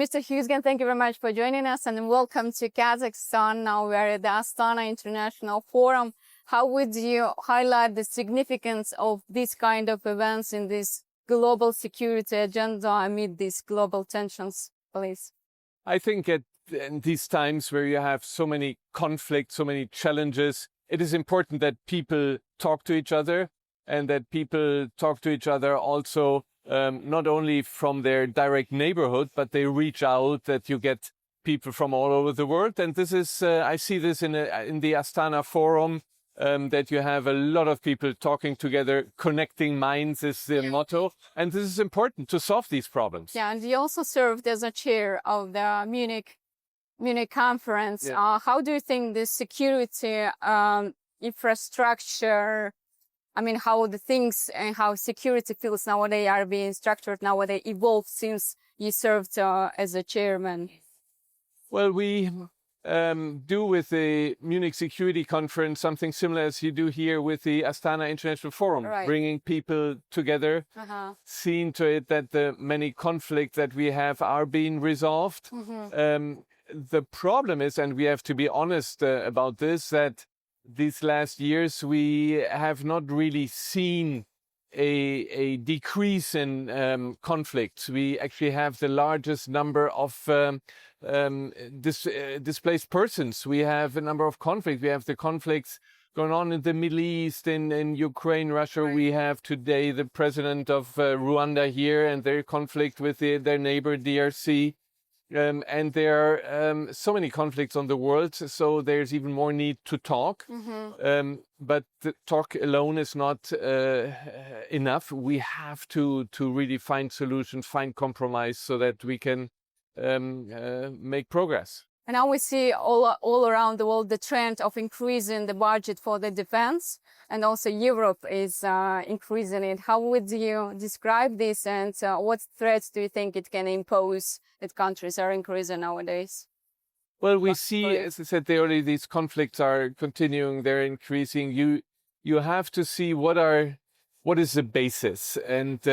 Mr. Heusgen, thank you very much for joining us and welcome to Kazakhstan. Now we are at the Astana International Forum. How would you highlight the significance of this kind of events in this global security agenda amid these global tensions, please? I think in these times where you have so many conflicts, so many challenges, it is important that people talk to each other and that people talk to each other also not only from their direct neighborhood, but they reach out, that you get people from all over the world. And this is, I see this in the Astana Forum, that you have a lot of people talking together, connecting minds is the motto. And this is important to solve these problems. Yeah, and you also served as a chair of the Munich Conference. Yeah. How do you think the security infrastructure, I mean, how the things and how security fields nowadays are being structured, nowadays evolved since you served as a chairman? Well, we do with the Munich Security Conference something similar as you do here with the Astana International Forum, right. Bringing people together, seeing to it that the many conflicts that we have are being resolved. The problem is, and we have to be honest about this, that these last years we have not really seen a decrease in conflicts. We actually have the largest number of displaced persons. We have a number of conflicts. We have the conflicts going on in the Middle East, in Ukraine, Russia. Right. We have today the president of Rwanda here and their conflict with their neighbor DRC. And there are so many conflicts on the world, so there's even more need to talk. But the talk alone is not enough. We have to really find solutions, find compromise so that we can make progress. And now we see all around the world the trend of increasing the budget for the defense, and also Europe is increasing it. How would you describe this, and what threats do you think it can impose that countries are increasing nowadays? Well, we see, as I said earlier, these conflicts are continuing, they're increasing. You have to see what is the basis, and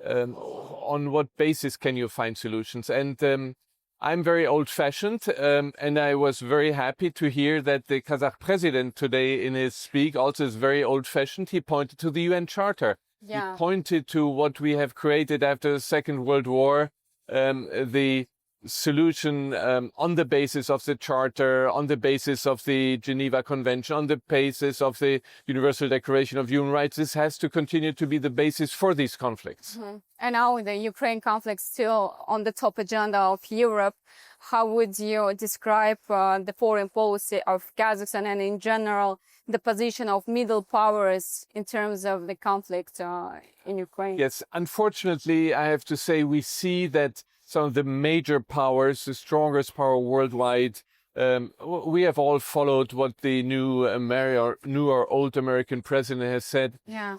on what basis can you find solutions. And I'm very old-fashioned, and I was very happy to hear that the Kazakh president today in his speech also is very old-fashioned. He pointed to the UN Charter. Yeah. He pointed to what we have created after the Second World War, the solution on the basis of the Charter, on the basis of the Geneva Convention, on the basis of the Universal Declaration of Human Rights. This has to continue to be the basis for these conflicts. And now the Ukraine conflict still on the top agenda of Europe. How would you describe the foreign policy of Kazakhstan and in general the position of middle powers in terms of the conflict in Ukraine? Yes, unfortunately, I have to say we see that some of the major powers, the strongest power worldwide, we have all followed what the new or old American president has said. Yeah.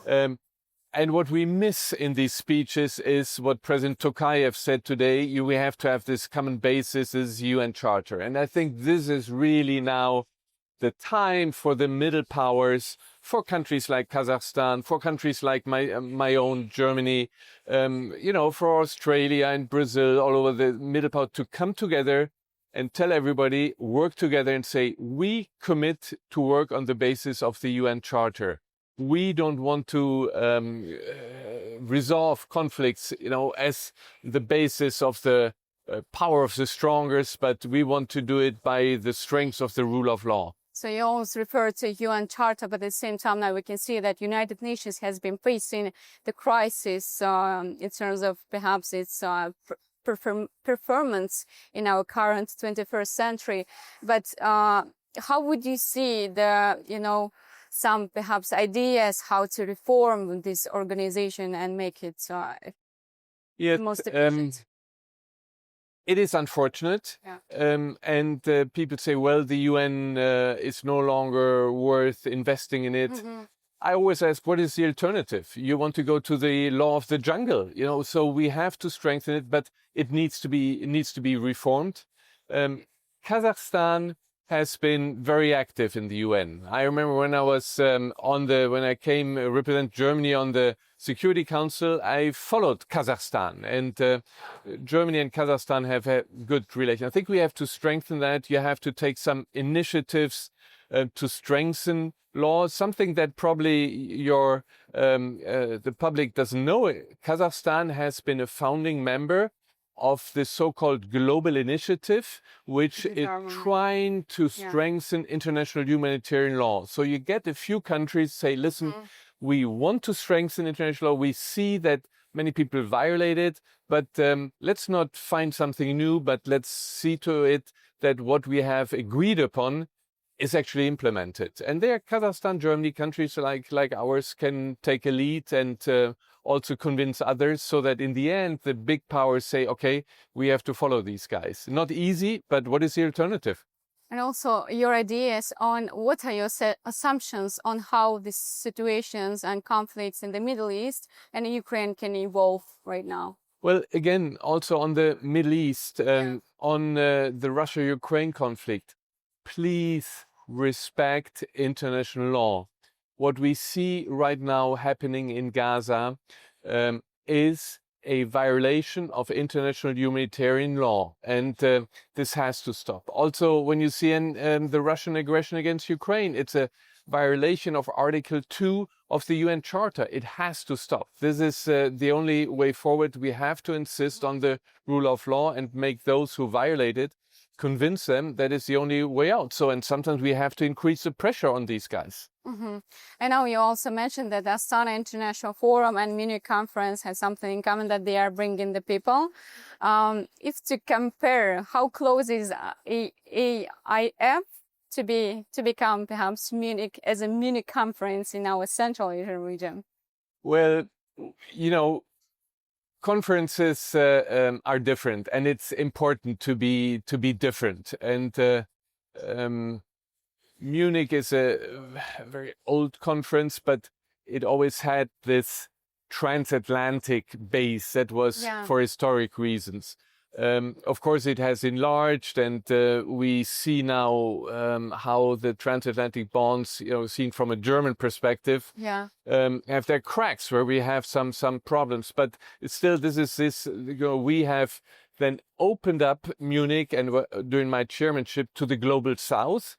And what we miss in these speeches is what President Tokayev said today. We have to have this common basis, this UN Charter. And I think this is really now the time for the middle powers, for countries like Kazakhstan, for countries like my own Germany, for Australia and Brazil, all over the middle power, to come together and tell everybody, work together and say, we commit to work on the basis of the UN Charter. We don't want to resolve conflicts, as the basis of the power of the strongest, but we want to do it by the strength of the rule of law. So you always refer to UN Charter, but at the same time now we can see that United Nations has been facing the crisis in terms of perhaps its performance in our current 21st century. But how would you see the, some perhaps ideas how to reform this organization and make it most efficient? It is unfortunate, and people say, well, the UN is no longer worth investing in it. I always ask, what is the alternative? You want to go to the law of the jungle, so we have to strengthen it, but it needs to be reformed. Kazakhstan has been very active in the UN. I remember when I was when I came represent Germany on the Security Council, I followed Kazakhstan, and Germany and Kazakhstan have had good relations. I think we have to strengthen that. You have to take some initiatives to strengthen laws, something that probably the public doesn't know. Kazakhstan has been a founding member of the so-called global initiative, which is trying to strengthen international humanitarian law. So you get a few countries say, listen, we want to strengthen international law. We see that many people violate it, but let's not find something new, but let's see to it that what we have agreed upon is actually implemented. And there, Kazakhstan, Germany, countries like ours can take a lead and also convince others, so that in the end, the big powers say, okay, we have to follow these guys. Not easy, but what is the alternative? And also your ideas on what are your assumptions on how these situations and conflicts in the Middle East and Ukraine can evolve right now? Well, again, also on the Middle East, on the Russia-Ukraine conflict, please respect international law. What we see right now happening in Gaza is a violation of international humanitarian law, and this has to stop. Also, when you see the Russian aggression against Ukraine, it's a violation of Article 2 of the UN Charter. It has to stop. This is the only way forward. We have to insist on the rule of law and make those who violate it, convince them that it's the only way out. So, and sometimes we have to increase the pressure on these guys. And now you also mentioned that the Astana International Forum and Munich Conference has something in common, that they are bringing the people. If to compare, how close is AIF to become perhaps Munich as a Munich conference in our Central Asian region? Well, you know, conferences are different, and it's important to be different. And Munich is a very old conference, but it always had this transatlantic base that was for historic reasons. Of course, it has enlarged, and we see now how the transatlantic bonds, seen from a German perspective, have their cracks where we have some problems. But still, we have then opened up Munich and during my chairmanship to the global south.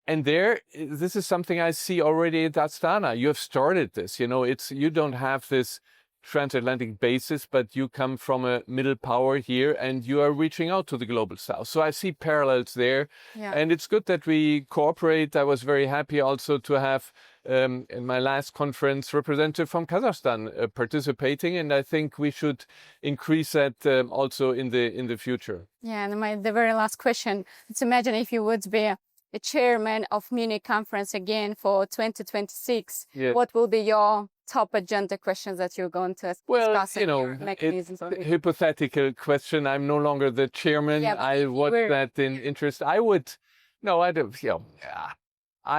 And this is something I see already at Astana. You have started this, you don't have this transatlantic basis, but you come from a middle power here and you are reaching out to the global south. So I see parallels there, and it's good that we cooperate. I was very happy also to have in my last conference representative from Kazakhstan participating, and I think we should increase that also in the future. Yeah, and the very last question, let's imagine if you would be a chairman of Munich conference again for 2026, what will be your top agenda questions that you're going to discuss? It's a hypothetical question. I'm no longer the chairman. I watch that in interest. I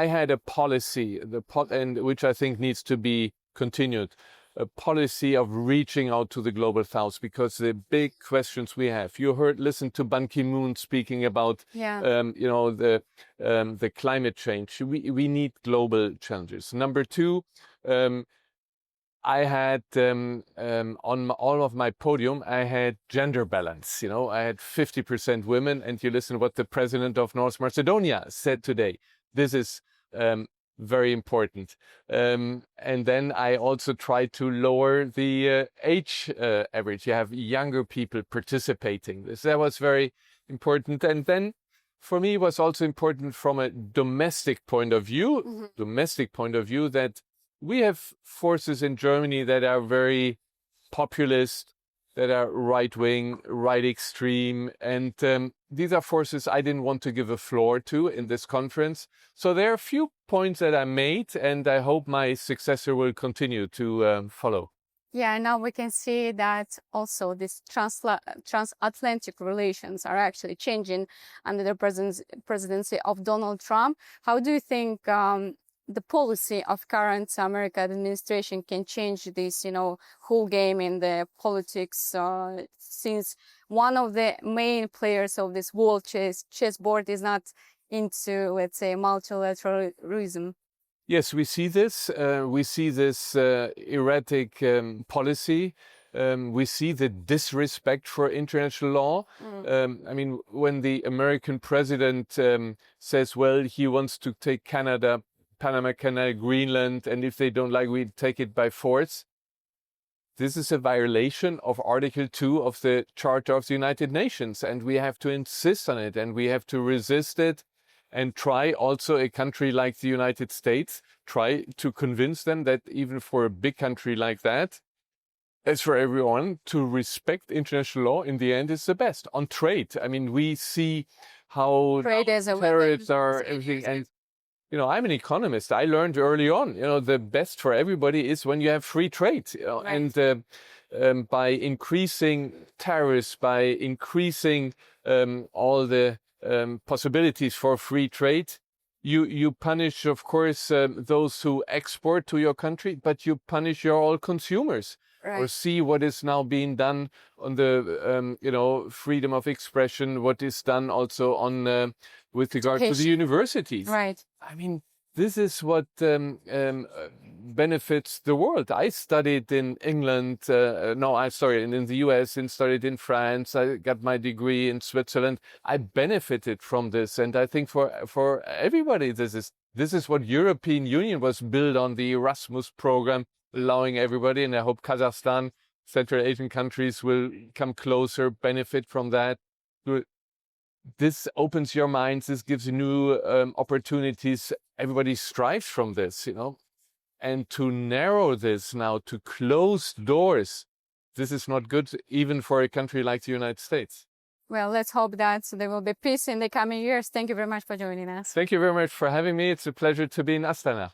had a policy, which I think needs to be continued, a policy of reaching out to the global south, because the big questions we have. Listen to Ban Ki-moon speaking about, the climate change. We need global challenges. Number two, I had on all of my podium, I had gender balance. I had 50% women, and you listen to what the president of North Macedonia said today. This is very important. And then I also tried to lower the age average. You have younger people participating. That was very important. And then for me, it was also important from a domestic point of view, that we have forces in Germany that are very populist, that are right-wing, right extreme. And these are forces I didn't want to give a floor to in this conference. So there are a few points that I made, and I hope my successor will continue to follow. Yeah, now we can see that also these transatlantic relations are actually changing under the presidency of Donald Trump. How do you think the policy of current American administration can change this, whole game in the politics, since one of the main players of this world chessboard is not into, let's say, multilateralism. Yes, we see this. We see this erratic policy. We see the disrespect for international law. I mean, when the American president says, well, he wants to take Canada, Panama Canal, Greenland, and if they don't like, we take it by force. This is a violation of Article 2 of the Charter of the United Nations, and we have to insist on it, and we have to resist it, and try also a country like the United States, try to convince them that even for a big country like that, as for everyone, to respect international law in the end is the best. On trade, I mean, we see how tariffs are everything, and I'm an economist. I learned early on, the best for everybody is when you have free trade. Right. And by increasing tariffs, by increasing all the possibilities for free trade, you punish, of course, those who export to your country, but you punish your all consumers. Right. Or see what is now being done on the freedom of expression, what is done also on with regard to the universities. Right. I mean, this is what benefits the world. I studied in England, in the US, and studied in France. I got my degree in Switzerland. I benefited from this, and I think for everybody, this is what European Union was built on, the Erasmus program, allowing everybody, and I hope Kazakhstan, Central Asian countries will come closer, benefit from that. This opens your minds, this gives you new opportunities. Everybody strives from this, And to narrow this now, to close doors, this is not good even for a country like the United States. Well, let's hope that there will be peace in the coming years. Thank you very much for joining us. Thank you very much for having me. It's a pleasure to be in Astana.